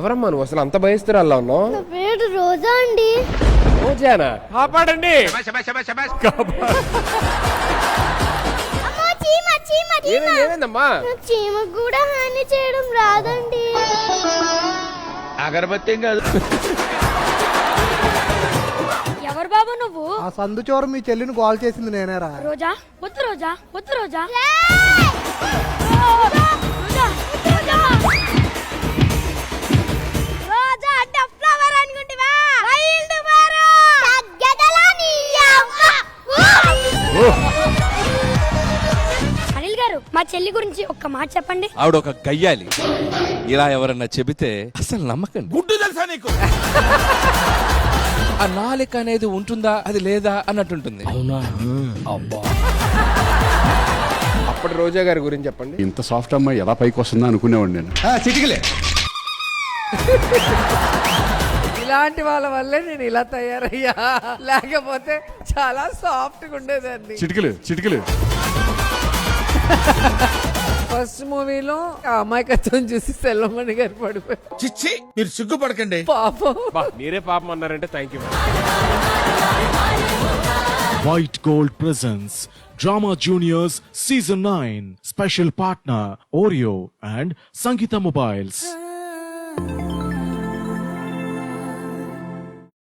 ఎవరమ్మా నువ్వు అసలు అంత భయస్తురాల్లా ఉన్నావు? నా పేరు రోజా అండి. రోజానా? కాపాడండి. ఏమైందమ్మా? చీమకు కూడా హాని చేయడం రాదండి. అగరబత్తి కాదు. ఎవరు బాబు నువ్వు? ఆ సందు చోరు మీ చెల్లిని కాల్ చేసింది నేనేరా. రోజా వద్దు రోజా వద్దు రోజా. రోజా అంటే ఫ్లవర్ అనుకుంటివా? వైల్డ్ మారో తగ్గదలా నీ అవ్వ. అనిల్ గారు మా చెల్లి గురించి ఒక్క మాట చెప్పండి. ఆవిడ ఒక గయ్యాలి. ఇలా ఎవరన్నా చెబితే అసలు నమ్మకండి. గుడ్డు తెలుసా నీకు? ఆ నాలిక అనేది ఉంటుందా అది లేదా అన్నట్టుంటుంది. అవునా? అబ్బా. అప్పటి రోజా గారి గురించి చెప్పండి. ఇంత సాఫ్ట్ అమ్మాయి ఎలా పైకి వస్తుందా అనుకునేవాడు నేను. చిటికలే. ఇలాంటి వాళ్ళ వల్లే నేను ఇలా తయారయ్యా, లేకపోతే చాలా సాఫ్ట్ గా ఉండేదాన్ని. చిటికలు ఫస్ట్ మూవీలో ఆ అమాయకత్వం చూసి సెల్వమణి గారు పడిపోయారు. చిచ్చి మీరు సిగ్గుపడకండి పాపం. మీరే పాపం అన్నారంటే thank you. White Gold presents Drama Juniors Season 9. Special partner Oreo and Sangeeta Mobiles.